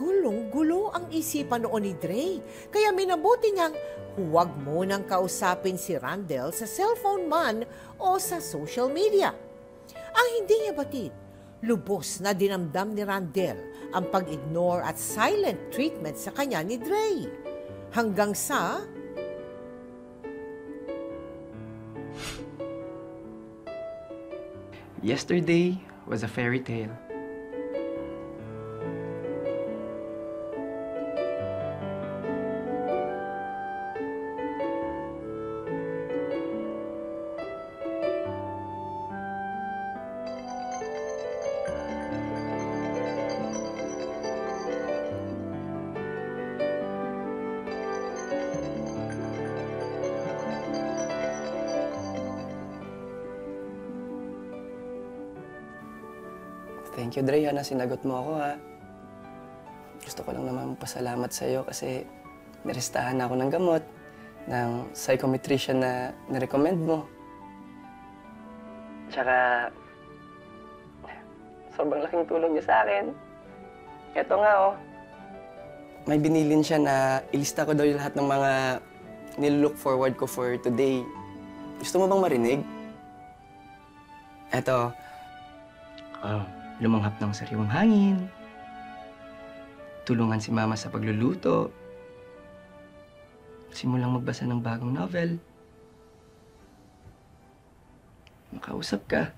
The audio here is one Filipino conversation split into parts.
gulong-gulo ang isipan noon ni Dre. Kaya minabuti niyang huwag munang kausapin si Randel sa cellphone man o sa social media. Ang hindi niya batid, lubos na dinamdam ni Randel ang pag-ignore at silent treatment sa kanya ni Dre. Hanggang sa... Yesterday was a fairy tale. Thank you, Dre, na sinagot mo ako, ha. Gusto ko lang naman pasalamat sa'yo kasi nirestahan ako ng gamot ng psychometrician na nirecommend mo. Tsaka, sobrang laking tulong niya sa akin. Eto nga, oh. May binilin siya na ilista ko daw yung lahat ng mga nilook forward ko for today. Gusto mo bang marinig? Eto. Lumanghap ng sariwang hangin, tulungan si Mama sa pagluluto, simulang magbasa ng bagong novel, makausap ka.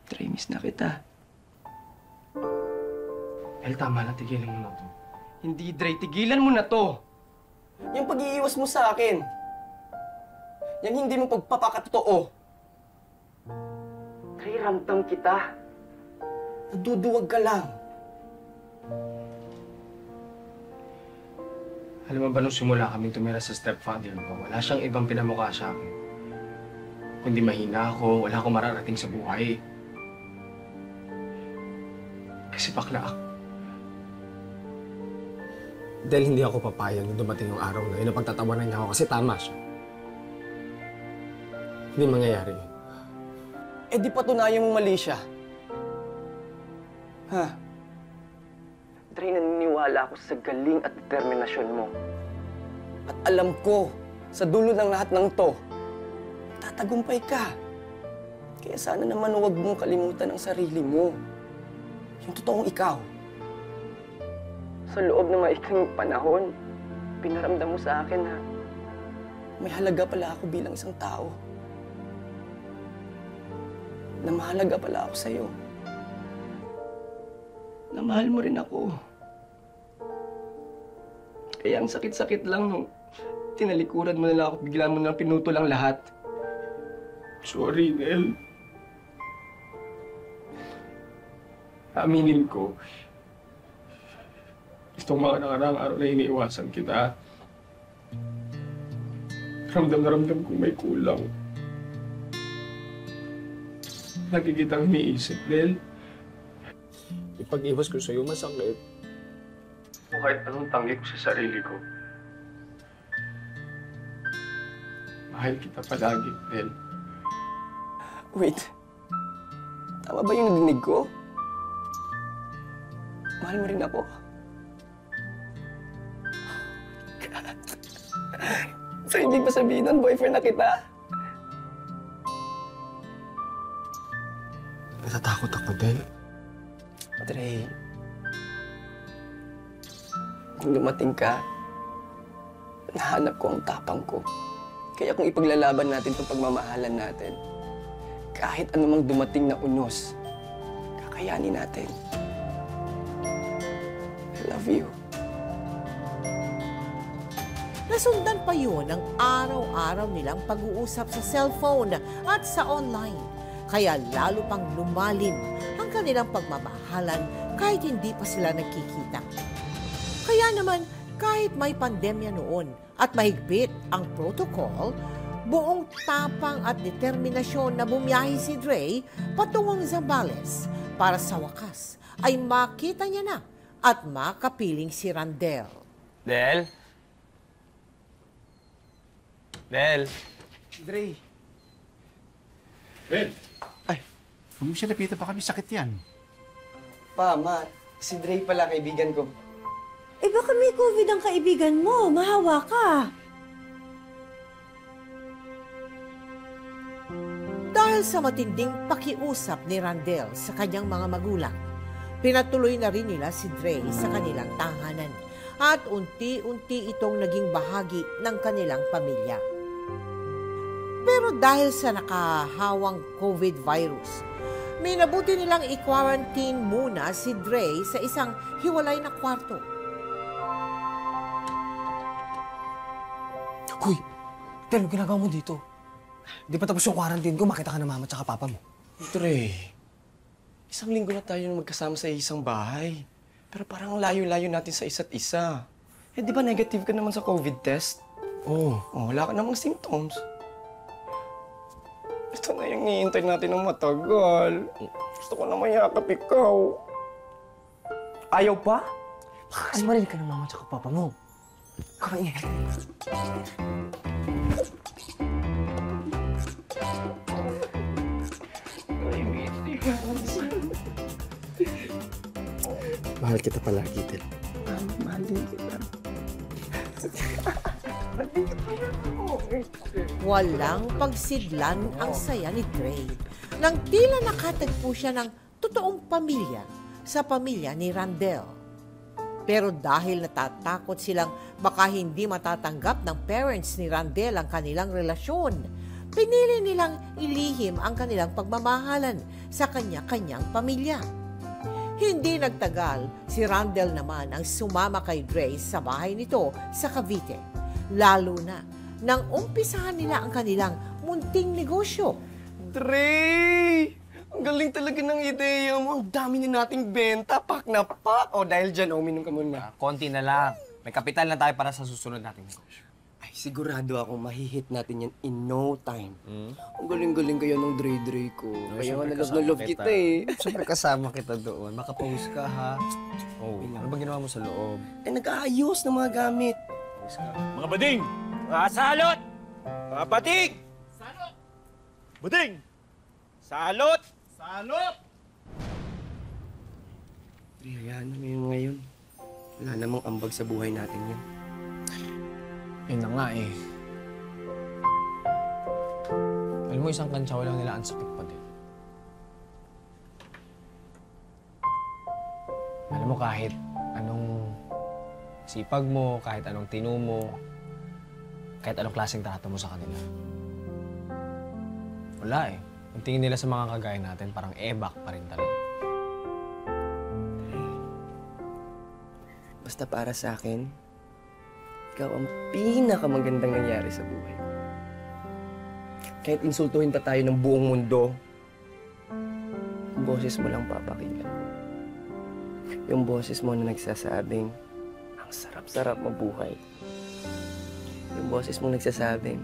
Dre, miss na kita. El, tama na, tigilan mo na to. Hindi, Dre, tigilan mo na to! Yung pag-iiwas mo sa akin, yung hindi mo pagpapakatotoo. Dre, ramdam kita. Naduduwag ka lang. Alam mo ba, nung simula kaming tumira sa stepfather ko, wala siyang ibang pinamukha sa akin. Kundi mahina ako, wala akong mararating sa buhay. Kasi bakla ako. Dahil hindi ako papayag nung dumating yung araw na yun, napagtatawanan niya ako kasi tama siya. Hindi mangyayari. Eh di patunayan mong mali siya. Ha? Dre, naniniwala ako sa galing at determinasyon mo. At alam ko, sa dulo ng lahat ng to, tatagumpay ka. Kaya sana naman huwag mong kalimutan ang sarili mo. Yung totoong ikaw. Sa loob ng maikling panahon, pinaramdam mo sa akin na may halaga pala ako bilang isang tao. Na mahalaga pala ako sa'yo. Na mahal mo rin ako. Kaya ang sakit-sakit lang nung tinalikuran mo na lang ako, bigla mo na pinutol ang lahat. Sorry, Nel. Aminin ko, itong mga nakaraang araw na iniiwasan kita, ramdam na ramdam kong may kulang. Lagi kitang iniisip, Nel. Ipag-iwas ko sa'yo masakit. O kahit anong tanggi ko sa sarili ko. Mahal kita palagi, Nel. Wait. Tama ba yung nadinig ko? Mahal mo rin ako. God. So, hindi ba sabihin nun, boyfriend na kita? Natatakot ako, Del. Dre, kung dumating ka, nahanap ko ang tapang ko. Kaya kung ipaglalaban natin itong pagmamahalan natin, kahit anumang dumating na unos, kakayanin natin. I love you. Nasundan pa yun ang araw-araw nilang pag-uusap sa cellphone at sa online. Kaya lalo pang lumalim ang kanilang pagmamahalan kahit hindi pa sila nagkikita. Kaya naman, kahit may pandemya noon at mahigpit ang protocol, buong tapang at determinasyon na bumiyahe si Dre patungong Zambales para sa wakas ay makita niya na at makapiling si Randel. Del? Del? Dre. Del? Ay. Huwag mo siya napita, baka may sakit yan. Pa, Ma, Si Dre pala, kaibigan ko. Eh baka may COVID ang kaibigan mo. Mahawa ka. Dahil sa matinding pakiusap ni Randel sa kanyang mga magulang, pinatuloy na rin nila si Dre sa kanilang tahanan at unti-unti itong naging bahagi ng kanilang pamilya. Pero dahil sa nakahawang COVID virus, minabuti nilang i-quarantine muna si Dre sa isang hiwalay na kwarto. Hoy! Tel, anong ginagawa mo dito? Di pa tapos yung quarantine ko, makita ka ng mama at papa mo. Dre, isang linggo na tayo magkasama sa isang bahay. Pero parang layo-layo natin sa isa't isa. Eh, di ba negative ka naman sa COVID test? Oo. Oh, wala ka namang symptoms. Ito na yung hihintay natin ng matagal. Gusto ko na mayakap ikaw. Ayaw pa? Baka kasi marinig ka ng mama at papa mo. Kaya Mahal kita palagi, Tel. Mahal din kita. Walang pagsidlan ang saya ni Dre nang tila nakatagpo siya ng totoong pamilya sa pamilya ni Randel. Pero dahil natatakot silang baka hindi matatanggap ng parents ni Randel ang kanilang relasyon, pinili nilang ilihim ang kanilang pagmamahalan sa kanya-kanyang pamilya. Hindi nagtagal, si Randel naman ang sumama kay Dre sa bahay nito sa Cavite. Lalo na nang umpisahan nila ang kanilang munting negosyo. Dre! Ang galing talaga ng ideya mo. Ang dami na nating benta. Pak na pak. O, dahil dyan, uminom ka muna. konti na lang. May kapital na tayo para sa susunod nating negosyo. Ay, sigurado ako mahihit natin yan in no time. Ang galing-galing kaya ng Dre ko. Kaya nga nalove kita eh. Siyempre kasama kita doon. Makapost ka, ha? Oh, ano ba ginawa mo sa loob? Eh, nag-aayos ng mga gamit. Mga bading! Mga salot! Mga bading! Salot! Bading! Salot! Salot! Dre, hayaan mo yun ngayon. Wala namang ambag sa buhay natin yan. Yun na nga eh. Alam mo, isang kantsaw lang nila ang sakit pa din. Alam mo, kahit anong sipag mo, kahit anong tinu mo, kahit anong klaseng trato mo sa kanila. Wala eh. Ang tingin nila sa mga kagaya natin, parang ebak pa rin talaga. Basta para sa akin, ikaw ang pinakamagandang nangyari sa buhay. Kahit insultuhin pa tayo ng buong mundo, yung boses mo lang papakinggan ko. Yung boses mo na nagsasabing, ang sarap-sarap mabuhay. Yung boses mo nagsasabing,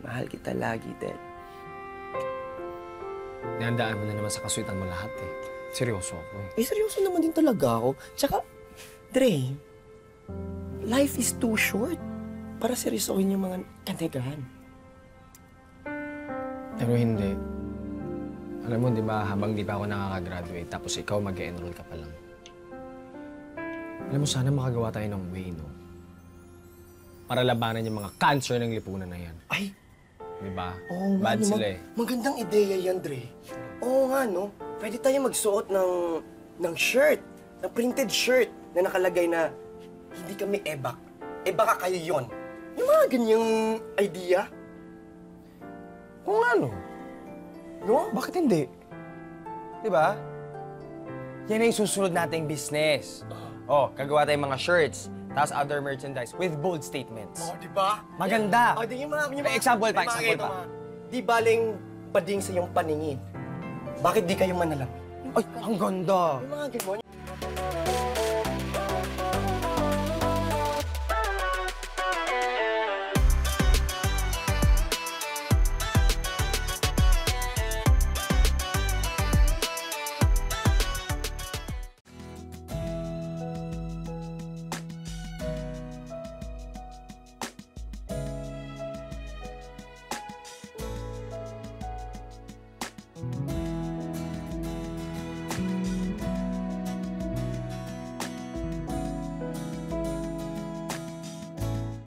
mahal kita lagi, Ted. Nihandaan mo na naman sa kasuitan mo lahat eh. Seryoso ako eh. Eh, seryoso naman din talaga ako. Tsaka, Dre, life is too short para seryosohin yung mga kanagahan. Pero hindi. Alam mo, di ba, habang di pa ako nakaka-graduate, tapos ikaw mag-enroll ka pa lang. Alam mo, sana makagawa tayo ng way, no? Para labanan yung mga cancer ng lipunan na yan. Ay, Di ba? oo nga, Bad no, sila eh. magandang ideya yan, Dre. Oo nga, no? Pwede tayo magsuot ng shirt, ng printed shirt na nakalagay na hindi kami ebak. Ebaka kayo yon. Yung mga ganyang idea. Kung ano? No? Bakit hindi? Di ba? Yan ay susunod nating business. Oh, gagawa tayong mga shirts, tapos other merchandise with bold statements. Oh, di ba? Maganda. Oh, di yung mga, Example pa, yung mga example ganito, pa. mga, di baling pading sa iyong paningin. Bakit di kayo manalam? Ay, ang ganda. Yung mga ganon.